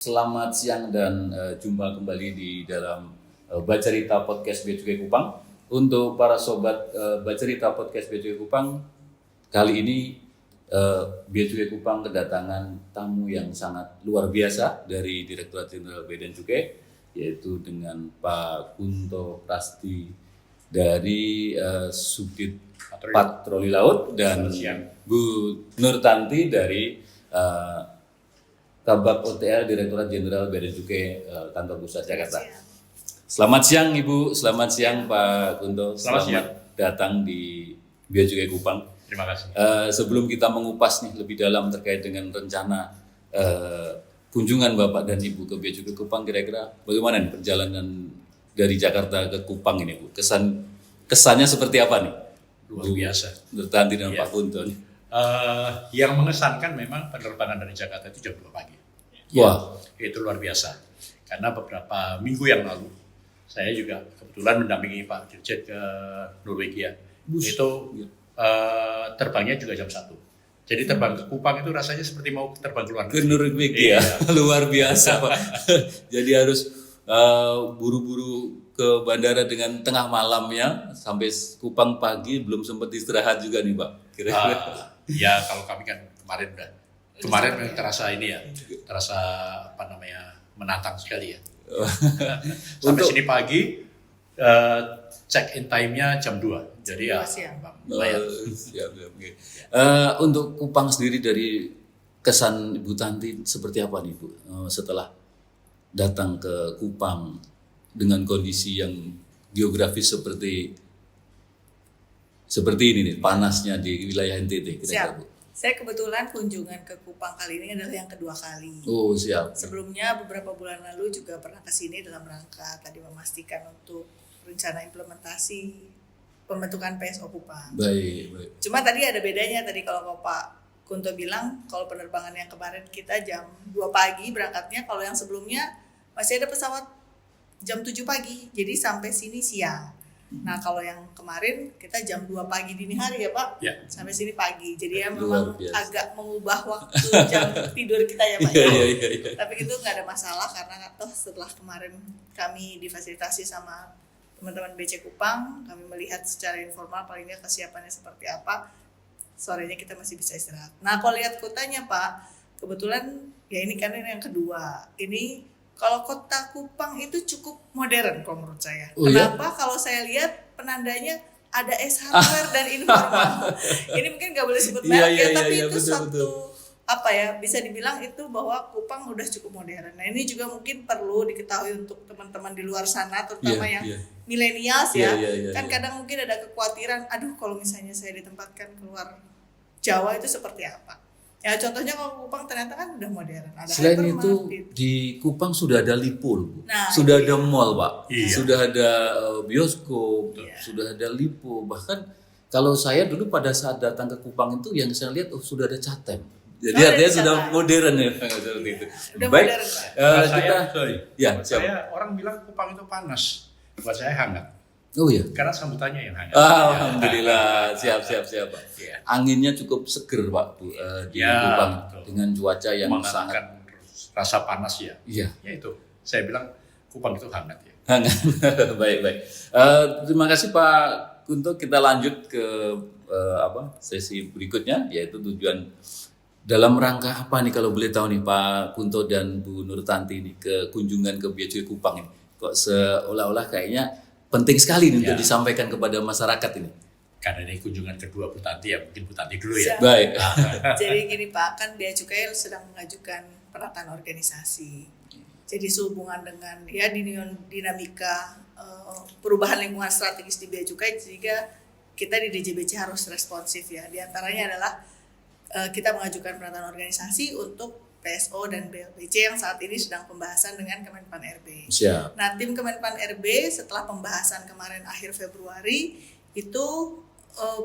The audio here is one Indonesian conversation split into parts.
Selamat siang dan jumpa kembali di dalam Bacarita Podcast Bea Cukai Kupang. Untuk para sobat Bacarita Podcast Bea Cukai Kupang, kali ini Bea Cukai Kupang kedatangan tamu yang sangat luar biasa dari Direktorat Jenderal Bea dan Cukai, yaitu dengan Pak Kunto Prasti dari Subdit Patroli Laut dan Bu Nur Tanti dari Kabak OTL Direktorat Jenderal Bea dan Cukai Kantor Pusat Jakarta. Selamat siang Ibu, selamat siang Pak Kunto, selamat datang di Bea Cukai Kupang. Terima kasih. Sebelum kita mengupas nih lebih dalam terkait dengan rencana kunjungan Bapak dan Ibu ke Bea Cukai Kupang, kira-kira bagaimana nih perjalanan dari Jakarta ke Kupang ini Bu? Kesannya seperti apa nih? Luar biasa. Nur Tanti dan Pak Kunto nih. Yang mengesankan memang penerbangan dari Jakarta itu jam 2 pagi. Wah. Itu luar biasa. Karena beberapa minggu yang lalu, saya juga kebetulan mendampingi Pak Dirjen ke Norwegia. Itu terbangnya juga jam 1. Jadi terbang ke Kupang itu rasanya seperti mau terbang ke luar negeri. Ke Norwegia, luar biasa Pak. Jadi harus buru-buru ke bandara dengan tengah malamnya, sampai Kupang pagi, belum sempat istirahat juga nih Pak. Kira-kira. Ya kalau kami kan kemarin terasa ini ya, terasa menantang sekali ya. Sampai sini pagi, check in time-nya jam 2. Jadi ya lumayan. Siap. Okay. Untuk Kupang sendiri, dari kesan Ibu Tanti seperti apa nih Bu setelah datang ke Kupang dengan kondisi yang geografis seperti ini nih, panasnya di wilayah NTT kira-kira Bu? Saya kebetulan kunjungan ke Kupang kali ini adalah yang kedua kali. Oh siap. Sebelumnya beberapa bulan lalu juga pernah ke sini dalam rangka tadi memastikan untuk rencana implementasi pembentukan PSO Kupang. Baik. Cuma tadi ada bedanya, tadi kalau Pak Kunto bilang kalau penerbangan yang kemarin kita jam 2 pagi berangkatnya, kalau yang sebelumnya masih ada pesawat jam 7 pagi, jadi sampai sini siang. Nah kalau yang kemarin kita jam 2 pagi dini hari ya Pak, Ya. Sampai sini pagi. Jadi ya memang agak mengubah waktu jam tidur kita ya Pak. Iya. Tapi itu nggak ada masalah karena toh setelah kemarin kami difasilitasi sama teman-teman BC Kupang, kami melihat secara informal paling nggak kesiapannya seperti apa. Sorenya kita masih bisa istirahat. Nah kalau lihat kotanya Pak, kebetulan ya ini kan ini yang kedua. Ini kalau kota Kupang itu cukup modern kalau menurut saya. Oh, kenapa? Ya? Kalau saya lihat penandanya ada S hardware dan informal. Ini mungkin nggak boleh sebut merek tapi itu betul. Bisa dibilang itu bahwa Kupang udah cukup modern. Nah ini juga mungkin perlu diketahui untuk teman-teman di luar sana, terutama yang milenials ya. Kadang mungkin ada kekhawatiran, aduh kalau misalnya saya ditempatkan keluar Jawa itu seperti apa? Ya contohnya kalau Kupang ternyata kan udah modern. Ada selain itu di Kupang sudah ada Lipo, sudah ada mall Pak, sudah ada bioskop, sudah ada Lipo. Bahkan kalau saya dulu pada saat datang ke Kupang itu yang saya lihat sudah ada Catem. Jadi artinya sudah modern ya seperti itu. Baik, saya orang bilang Kupang itu panas, buat saya hangat. Oh iya. Karena sambutannya yang hangat. Alhamdulillah, siap Pak. Ya. Anginnya cukup seger Pak Bu, di Kupang dengan cuaca yang sangat rasa panas ya. Iya. Ya itu, saya bilang Kupang itu hangat ya. Hangat. Baik. Terima kasih Pak Kunto. Kita lanjut ke sesi berikutnya, yaitu tujuan dalam rangka apa nih kalau boleh tahu nih Pak Kunto dan Bu Nur Tanti nih ke kunjungan ke Bea Cukai Kupang ini. Kok seolah-olah kayaknya penting sekali untuk disampaikan kepada masyarakat ini. Karena ini kunjungan kedua Bu Tanti ya, mungkin Bu Tanti dulu ya. Baik. Jadi gini Pak, kan Bea Cukai sedang mengajukan penataan organisasi. Jadi sehubungan dengan dinamika perubahan lingkungan strategis di Bea Cukai, sehingga kita di DJBC harus responsif ya. Di antaranya adalah kita mengajukan penataan organisasi untuk PSO dan BLPC yang saat ini sedang pembahasan dengan Kemenpan RB. Siap. Nah, tim Kemenpan RB setelah pembahasan kemarin akhir Februari itu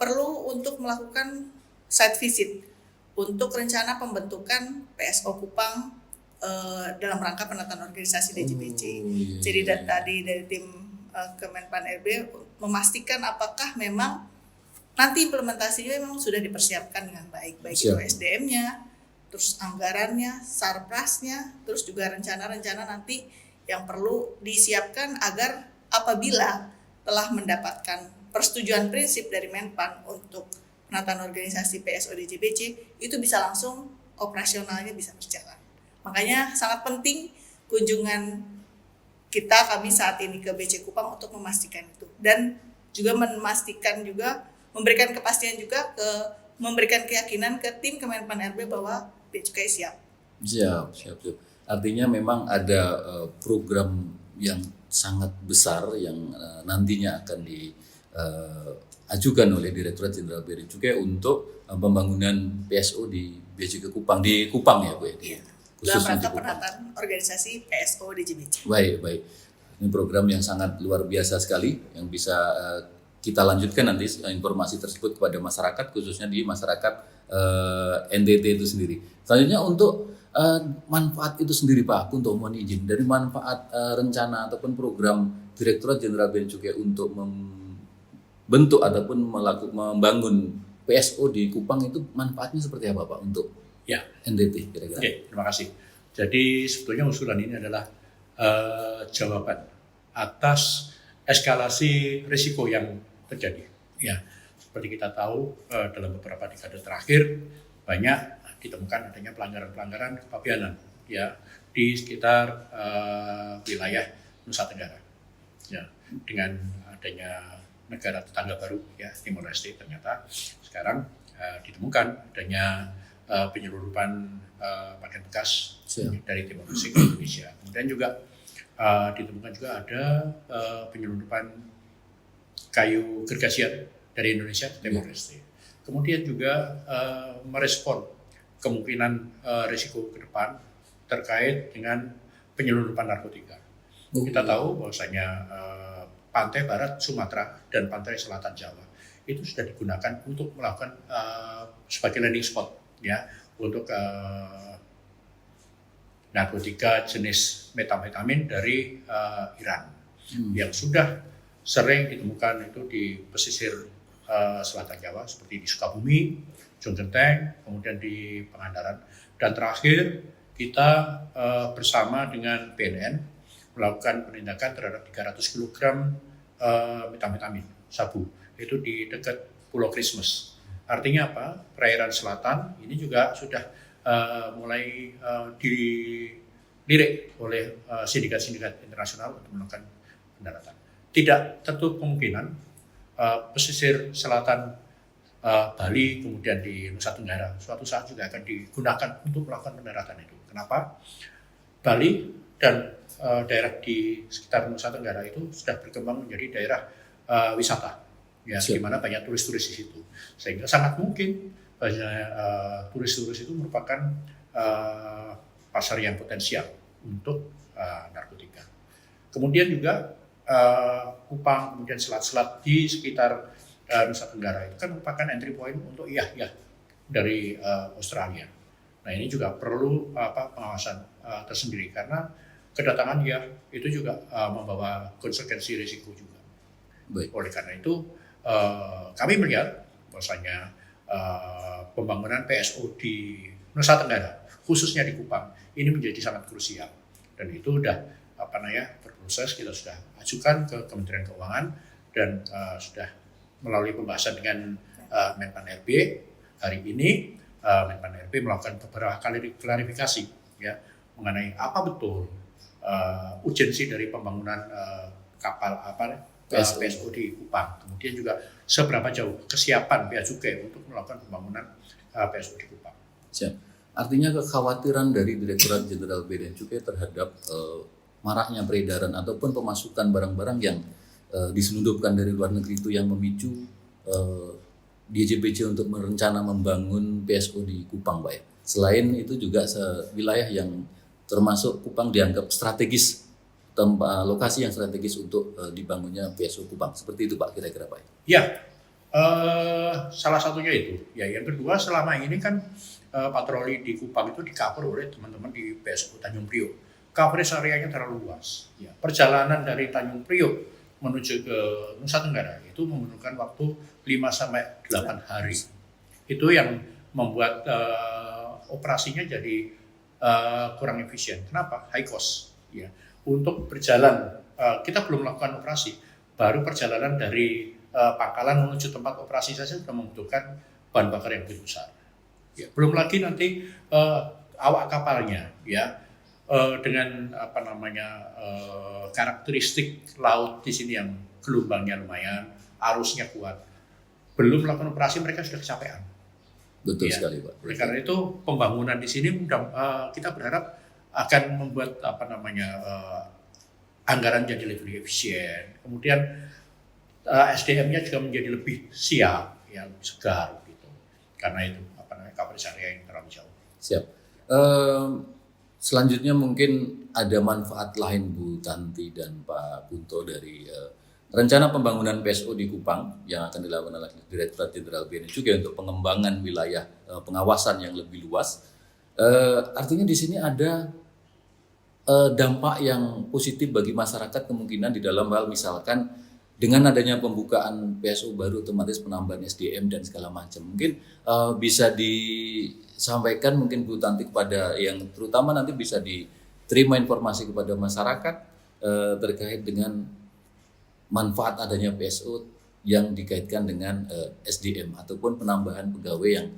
perlu untuk melakukan site visit untuk rencana pembentukan PSO Kupang dalam rangka penataan organisasi DJBC. Jadi tadi dari tim Kemenpan RB memastikan apakah memang nanti implementasinya memang sudah dipersiapkan dengan baik itu SDM-nya, terus anggarannya, sarprasnya, terus juga rencana-rencana nanti yang perlu disiapkan agar apabila telah mendapatkan persetujuan prinsip dari Menpan untuk penataan organisasi PSO DJBC, itu bisa langsung operasionalnya bisa berjalan. Makanya sangat penting kunjungan kami saat ini ke BC Kupang untuk memastikan itu, dan juga memastikan juga, memberikan kepastian juga, memberikan keyakinan ke tim Kemenpan RB bahwa Bea Cukai siap. Siap. Artinya memang ada program yang sangat besar yang nantinya akan diajukan oleh Direktorat Jenderal Bea dan Cukai untuk pembangunan PSO di Bea Cukai Kupang, di Kupang ya Bu ya? Iya. Khususnya Dalam rangka di Kupang. penataan organisasi PSO DJBC. Baik. Ini program yang sangat luar biasa sekali yang bisa kita lanjutkan nanti informasi tersebut kepada masyarakat, khususnya di masyarakat NTT itu sendiri. Selanjutnya untuk manfaat itu sendiri Pak, untuk mohon izin dari manfaat rencana ataupun program Direktorat Jenderal Bea dan Cukai untuk membentuk ataupun membangun PSO di Kupang itu manfaatnya seperti apa Pak untuk NTT kira-kira? Oke, terima kasih. Jadi sebetulnya usulan ini adalah jawaban atas eskalasi risiko yang terjadi. Ya, seperti kita tahu dalam beberapa dekade terakhir banyak ditemukan adanya pelanggaran-pelanggaran kepabeanan ya di sekitar wilayah Nusa Tenggara. Ya, dengan adanya negara tetangga baru ya Timor Leste, ternyata sekarang ditemukan adanya penyelundupan pakaian bekas dari Timor Leste ke Indonesia. Kemudian juga ditemukan juga ada penyelundupan kayu gergasian dari Indonesia ke Timor Leste. Kemudian juga merespon kemungkinan risiko ke depan terkait dengan penyelundupan narkotika. Kita tahu bahwasanya pantai barat Sumatera dan pantai selatan Jawa itu sudah digunakan untuk melakukan sebagai landing spot ya untuk narkotika jenis metamfetamin dari Iran yang sudah sering ditemukan itu di pesisir selatan Jawa seperti di Sukabumi, Jonggenteng, kemudian di Pangandaran, dan terakhir kita bersama dengan BNN melakukan penindakan terhadap 300 kg metamfetamin sabu itu di dekat Pulau Christmas. Artinya apa? Perairan selatan ini juga sudah mulai dilirik oleh sindikat-sindikat internasional untuk melakukan pendaratan. Tidak tertutup kemungkinan pesisir selatan Bali kemudian di Nusa Tenggara suatu saat juga akan digunakan untuk melakukan pendaratan itu. Kenapa? Bali dan daerah di sekitar Nusa Tenggara itu sudah berkembang menjadi daerah wisata, ya, di mana banyak turis-turis di situ, sehingga sangat mungkin turis-turis itu merupakan pasar yang potensial untuk narkotika. Kemudian juga Kupang, kemudian selat-selat di sekitar Nusa Tenggara itu kan merupakan entry point untuk dari Australia. Nah ini juga perlu pengawasan tersendiri karena kedatangan itu juga membawa konsekuensi risiko juga. Baik. Oleh karena itu kami melihat bahwasanya pembangunan PSO di Nusa Tenggara khususnya di Kupang ini menjadi sangat krusial, dan itu sudah berproses. Kita sudah ajukan ke Kementerian Keuangan dan sudah melalui pembahasan dengan Menpan RB. Hari ini Menpan RB melakukan beberapa kali klarifikasi ya mengenai apa betul urgensi dari pembangunan kapal PSO di Kupang. Kemudian juga seberapa jauh kesiapan Bea Cukai untuk melakukan pembangunan PSO di Kupang. Siap. Artinya kekhawatiran dari Direktorat Jenderal Bea dan Cukai terhadap maraknya peredaran ataupun pemasukan barang-barang yang diselundupkan dari luar negeri itu yang memicu DJBC untuk merencana membangun PSO di Kupang, Pak ya. Selain itu juga wilayah yang termasuk Kupang dianggap strategis, lokasi yang strategis untuk dibangunnya PSO Kupang. Seperti itu Pak kira-kira Pak. Ya, salah satunya itu. Ya, yang kedua selama ini kan patroli di Kupang itu di-cover oleh teman-teman di PSO Tanjung Priok. Coverage areanya terlalu luas. Ya, perjalanan dari Tanjung Priok menuju ke Nusa Tenggara itu membutuhkan waktu 5-8 hari. Itu yang membuat operasinya jadi kurang efisien. Kenapa? High cost. Ya. Untuk berjalan, kita belum melakukan operasi, baru perjalanan dari pangkalan menuju tempat operasi saja sudah membutuhkan bahan bakar yang lebih besar. Ya. Belum lagi nanti awak kapalnya, ya. Dengan karakteristik laut di sini yang gelombangnya lumayan, arusnya kuat. Belum melakukan operasi mereka sudah kecapean. Betul Ya. sekali Pak. Oleh karena itu pembangunan di sini kita berharap akan membuat anggaran jadi lebih efisien. Kemudian SDM-nya juga menjadi lebih siap, ya, segar gitu. Karena itu coverage area yang terlalu jauh. Siap. Selanjutnya mungkin ada manfaat lain Bu Tanti dan Pak Kunto dari rencana pembangunan PSO di Kupang yang akan dilakukan oleh Direktorat Jenderal Bea dan Cukai untuk pengembangan wilayah pengawasan yang lebih luas. Artinya di sini ada dampak yang positif bagi masyarakat kemungkinan di dalam hal misalkan dengan adanya pembukaan PSO baru otomatis penambahan SDM dan segala macam. Mungkin bisa disampaikan mungkin Bu Tanti kepada yang terutama nanti bisa diterima informasi kepada masyarakat terkait dengan manfaat adanya PSO yang dikaitkan dengan SDM ataupun penambahan pegawai yang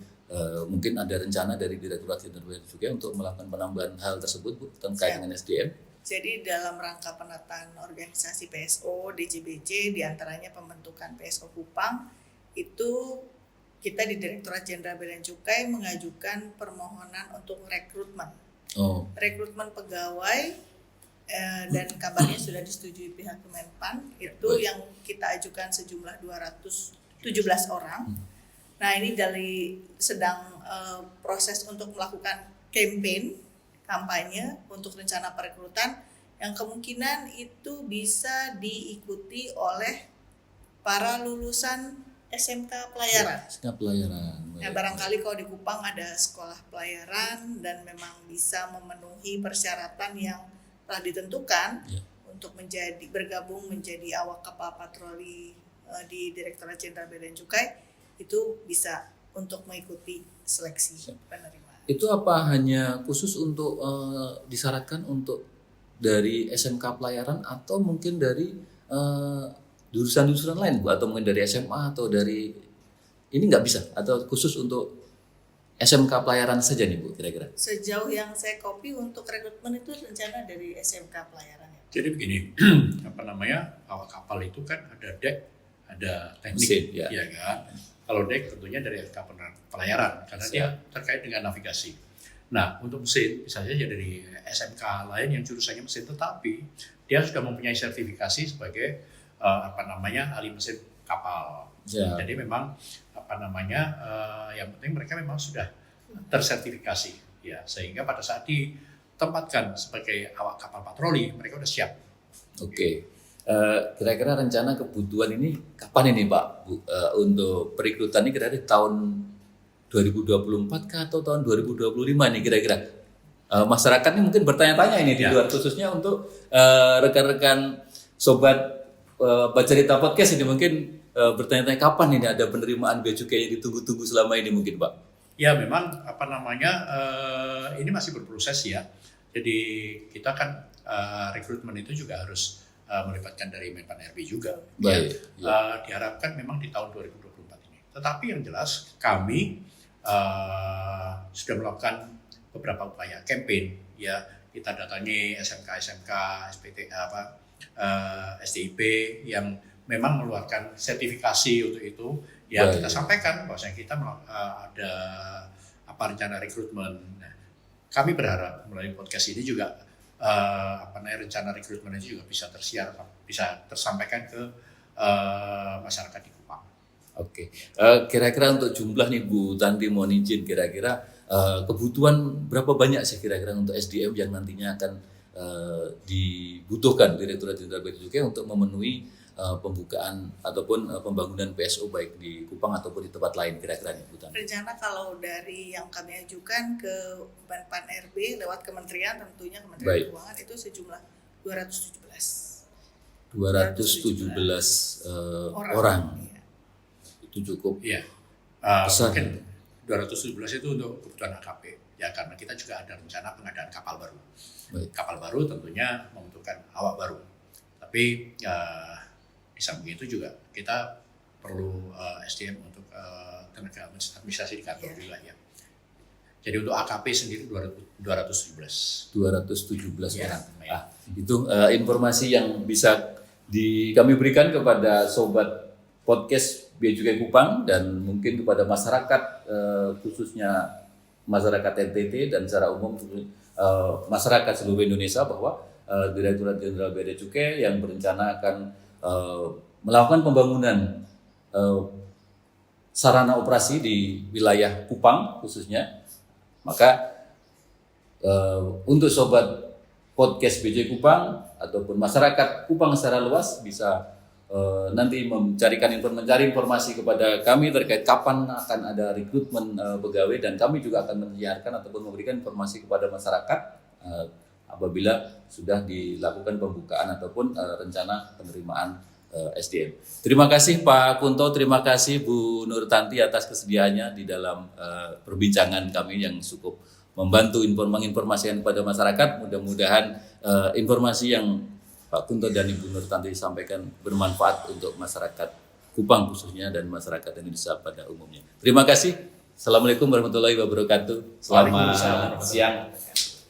mungkin ada rencana dari Direktorat Jenderal Bea dan Cukai untuk melakukan penambahan hal tersebut Bu, terkait dengan SDM. Jadi dalam rangka penataan organisasi PSO, DJBJ, diantaranya pembentukan PSO Kupang, itu kita di Direktorat Jenderal Bea dan Cukai mengajukan permohonan untuk rekrutmen. Rekrutmen pegawai dan kabarnya sudah disetujui pihak Kemenpan, itu yang kita ajukan sejumlah 217 orang. Nah ini sedang proses untuk melakukan kampanye untuk rencana perekrutan yang kemungkinan itu bisa diikuti oleh para lulusan SMK pelayaran. SMK pelayaran. Nah, barangkali kalau di Kupang ada sekolah pelayaran dan memang bisa memenuhi persyaratan yang telah ditentukan untuk bergabung menjadi awak kapal patroli di Direktorat Jenderal Bea dan Cukai, itu bisa untuk mengikuti seleksi penerimaan. Itu apa hanya khusus untuk disyaratkan untuk dari SMK pelayaran atau mungkin dari jurusan-jurusan lain Bu, atau mungkin dari SMA atau dari ini nggak bisa atau khusus untuk SMK pelayaran saja nih Bu kira-kira? Sejauh yang saya copy untuk rekrutmen itu rencana dari SMK pelayaran ya. Jadi begini, awak kapal itu kan ada dek, ada teknik, Mesin, ya. ya kan. Kalau dek tentunya dari SMK pelayaran karena dia terkait dengan navigasi. Nah untuk mesin bisa saja dari SMK lain yang jurusannya mesin, tetapi dia sudah mempunyai sertifikasi sebagai ahli mesin kapal. Jadi memang yang penting mereka memang sudah tersertifikasi, ya, sehingga pada saat ditempatkan sebagai awak kapal patroli mereka sudah siap. Oke. Kira-kira rencana kebutuhan ini kapan ini Pak Bu, untuk perekrutan ini kira-kira tahun 2024 kah atau tahun 2025 nih kira-kira? Masyarakat ini mungkin bertanya-tanya ini di luar, khususnya untuk rekan-rekan sobat Bacarita Podcast ini mungkin bertanya-tanya kapan ini ada penerimaan bea cukai yang ditunggu-tunggu selama ini mungkin Pak? Ya memang ini masih berproses ya. Jadi kita kan rekrutmen itu juga harus melibatkan dari Menpan RB juga. Baik. Diharapkan memang di tahun 2024 ini. Tetapi yang jelas kami sudah melakukan beberapa upaya campaign, ya, kita datangi SMK, SPT SDIP yang memang mengeluarkan sertifikasi untuk itu. Ya kita sampaikan bahwasanya kita ada rencana rekrutmen. Nah, kami berharap melalui podcast ini juga rencana rekrutmen itu juga bisa tersiar, bisa tersampaikan ke masyarakat di Kupang. Oke, kira-kira untuk jumlah nih Bu Tanti mohon izin, kira-kira kebutuhan berapa banyak sih kira-kira untuk SDM yang nantinya akan dibutuhkan Direktorat Jenderal Bea dan Cukai untuk memenuhi pembukaan ataupun pembangunan PSO baik di Kupang ataupun di tempat lain kira-kira nih Bu Tanti? Rencana kalau dari yang kami ajukan ke Menpan RB lewat kementerian, tentunya Kementerian Keuangan, itu sejumlah 217 orang. Ya. Itu cukup besar. Besar. Mungkin 217 itu untuk kebutuhan AKP. ya karena kita juga ada rencana pengadaan kapal baru. Baik. Kapal baru tentunya membutuhkan awak baru. Tapi di samping itu juga kita perlu SDM untuk tenaga administrasi di kantor wilayah. Jadi untuk AKP sendiri 217 orang. ya. Itu informasi yang bisa kami berikan kepada sobat podcast Bea Cukai Kupang dan mungkin kepada masyarakat khususnya masyarakat NTT dan secara umum masyarakat seluruh Indonesia bahwa Direktorat Jenderal Bea dan Cukai yang berencana akan melakukan pembangunan sarana operasi di wilayah Kupang khususnya. Maka untuk sobat podcast BJ Kupang ataupun masyarakat Kupang secara luas bisa nanti mencari informasi kepada kami terkait kapan akan ada rekrutmen pegawai, dan kami juga akan menyiarkan ataupun memberikan informasi kepada masyarakat apabila sudah dilakukan pembukaan ataupun rencana penerimaan SDM. Terima kasih Pak Kunto, terima kasih Bu Nur Tanti atas kesediaannya di dalam perbincangan kami yang cukup membantu menginformasikan kepada masyarakat. Mudah-mudahan informasi yang Pak Kunto dan Ibu Nur Tanti sampaikan bermanfaat untuk masyarakat Kupang khususnya dan masyarakat Indonesia pada umumnya. Terima kasih. Assalamualaikum warahmatullahi wabarakatuh. Selamat siang.